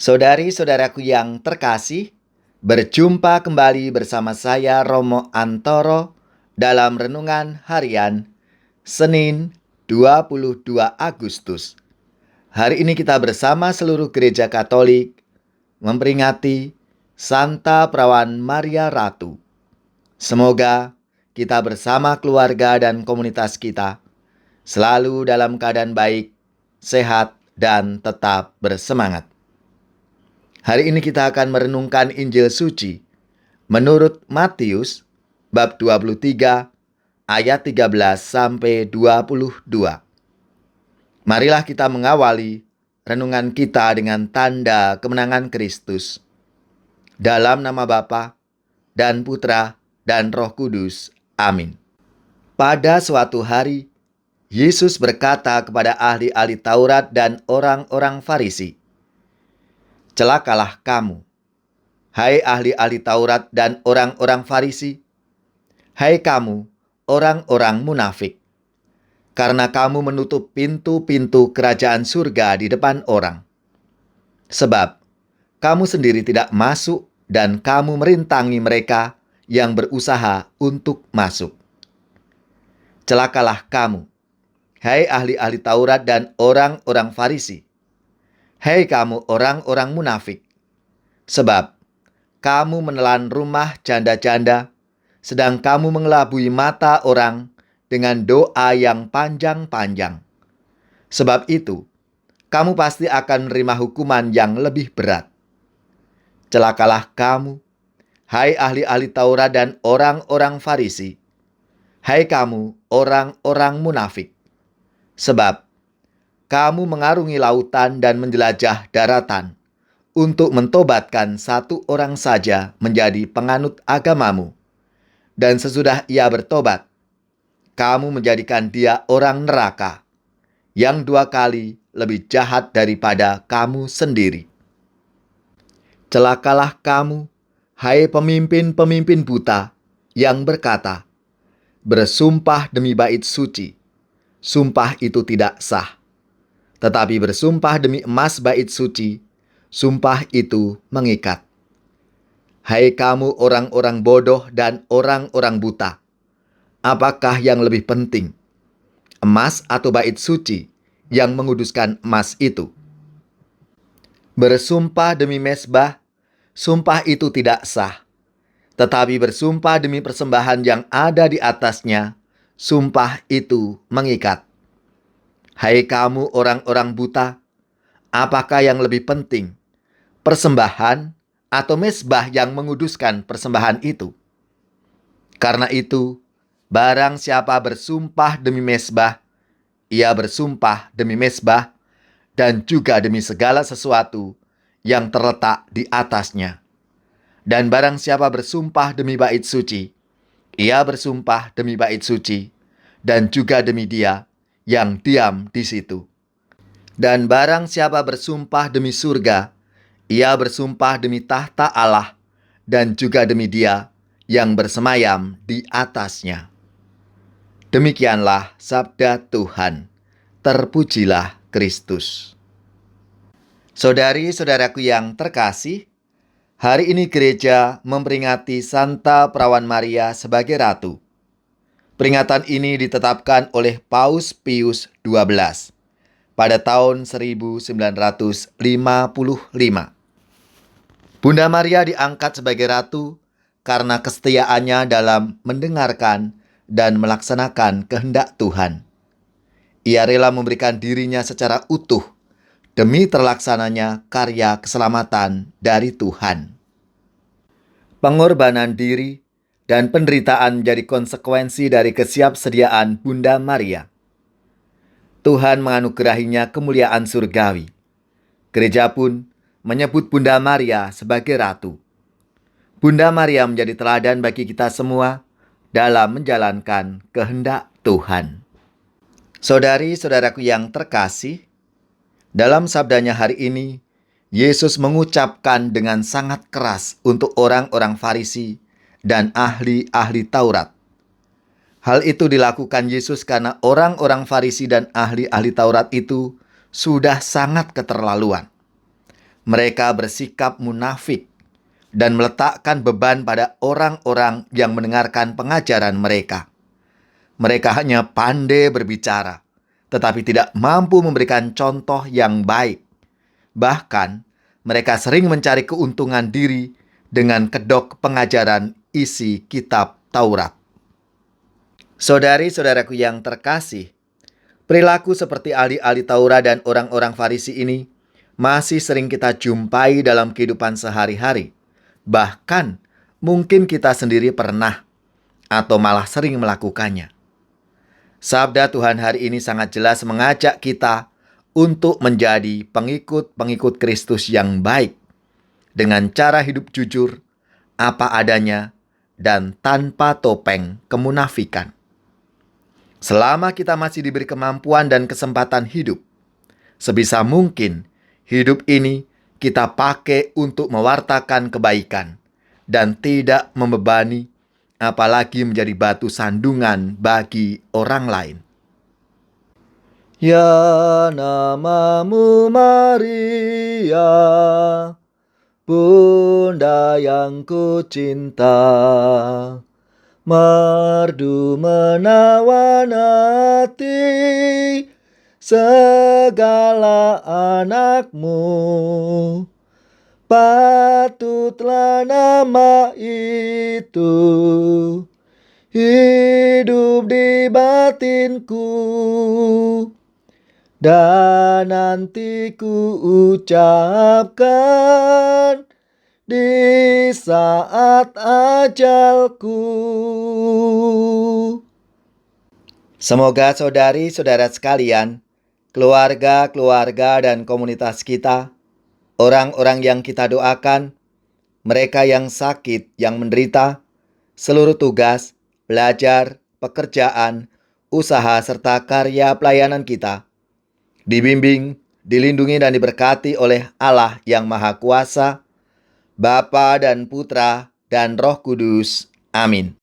Saudari-saudaraku yang terkasih, berjumpa kembali bersama saya Romo Antoro dalam Renungan Harian Senin 22 Agustus. Hari ini kita bersama seluruh gereja Katolik memperingati Santa Perawan Maria Ratu. Semoga kita bersama keluarga dan komunitas kita selalu dalam keadaan baik, sehat, dan tetap bersemangat. Hari ini kita akan merenungkan Injil Suci menurut Matius bab 23 ayat 13 sampai 22. Marilah kita mengawali renungan kita dengan tanda kemenangan Kristus. Dalam nama Bapa dan Putra dan Roh Kudus. Amin. Pada suatu hari, Yesus berkata kepada ahli-ahli Taurat dan orang-orang Farisi, "Celakalah kamu, hai ahli-ahli Taurat dan orang-orang Farisi, hai kamu, orang-orang munafik, karena kamu menutup pintu-pintu kerajaan surga di depan orang. Sebab kamu sendiri tidak masuk dan kamu merintangi mereka yang berusaha untuk masuk. Celakalah kamu, hai ahli-ahli Taurat dan orang-orang Farisi, hai kamu orang-orang munafik, sebab kamu menelan rumah janda-janda, sedang kamu mengelabui mata orang dengan doa yang panjang-panjang. Sebab itu, kamu pasti akan menerima hukuman yang lebih berat. Celakalah kamu, hai ahli-ahli Taurat dan orang-orang Farisi, hai kamu orang-orang munafik, sebab kamu mengarungi lautan dan menjelajah daratan untuk mentobatkan satu orang saja menjadi penganut agamamu. Dan sesudah ia bertobat, kamu menjadikan dia orang neraka, yang 2 kali lebih jahat daripada kamu sendiri. Celakalah kamu, hai pemimpin-pemimpin buta, yang berkata, bersumpah demi bait suci, sumpah itu tidak sah. Tetapi bersumpah demi emas bait suci, sumpah itu mengikat. Hai kamu orang-orang bodoh dan orang-orang buta, apakah yang lebih penting, emas atau bait suci yang menguduskan emas itu? Bersumpah demi mezbah, sumpah itu tidak sah. Tetapi bersumpah demi persembahan yang ada di atasnya, sumpah itu mengikat. Hai kamu orang-orang buta, apakah yang lebih penting, persembahan atau mezbah yang menguduskan persembahan itu? Karena itu, barang siapa bersumpah demi mezbah, ia bersumpah demi mezbah dan juga demi segala sesuatu yang terletak di atasnya. Dan barang siapa bersumpah demi bait suci, ia bersumpah demi bait suci dan juga demi dia yang diam di situ. Dan barang siapa bersumpah demi surga, ia bersumpah demi tahta Allah dan juga demi dia yang bersemayam di atasnya." Demikianlah sabda Tuhan. Terpujilah Kristus. Saudari-saudaraku yang terkasih, hari ini gereja memperingati Santa Perawan Maria sebagai Ratu. Peringatan ini ditetapkan oleh Paus Pius XII pada tahun 1955. Bunda Maria diangkat sebagai Ratu karena kesetiaannya dalam mendengarkan dan melaksanakan kehendak Tuhan. Ia rela memberikan dirinya secara utuh demi terlaksananya karya keselamatan dari Tuhan. Pengorbanan diri dan penderitaan jadi konsekuensi dari kesiapsediaan Bunda Maria. Tuhan menganugerahinya kemuliaan surgawi. Gereja pun menyebut Bunda Maria sebagai Ratu. Bunda Maria menjadi teladan bagi kita semua dalam menjalankan kehendak Tuhan. Saudari-saudaraku yang terkasih, dalam sabdanya hari ini, Yesus mengucapkan dengan sangat keras untuk orang-orang Farisi dan ahli-ahli Taurat. Hal itu dilakukan Yesus karena orang-orang Farisi dan ahli-ahli Taurat itu sudah sangat keterlaluan. Mereka bersikap munafik dan meletakkan beban pada orang-orang yang mendengarkan pengajaran mereka. Mereka hanya pandai berbicara, tetapi tidak mampu memberikan contoh yang baik. Bahkan, mereka sering mencari keuntungan diri dengan kedok pengajaran isi kitab Taurat. Saudari-saudaraku yang terkasih, perilaku seperti ahli-ahli Taurat dan orang-orang Farisi ini masih sering kita jumpai dalam kehidupan sehari-hari. Bahkan, mungkin kita sendiri pernah atau malah sering melakukannya. Sabda Tuhan hari ini sangat jelas mengajak kita untuk menjadi pengikut-pengikut Kristus yang baik, dengan cara hidup jujur, apa adanya, dan tanpa topeng kemunafikan. Selama kita masih diberi kemampuan dan kesempatan hidup, sebisa mungkin hidup ini kita pakai untuk mewartakan kebaikan dan tidak membebani, apalagi menjadi batu sandungan bagi orang lain. Ya, namamu Maria, Bunda yang ku cinta, merdu menawan hati segala anakmu. Patutlah nama itu hidup di batinku, dan nanti ku ucapkan di saat ajalku. Semoga saudari-saudara sekalian, keluarga-keluarga dan komunitas kita, orang-orang yang kita doakan, mereka yang sakit, yang menderita, seluruh tugas, belajar, pekerjaan, usaha, serta karya pelayanan kita, dibimbing, dilindungi, dan diberkati oleh Allah yang Maha Kuasa, Bapa dan Putra dan Roh Kudus. Amin.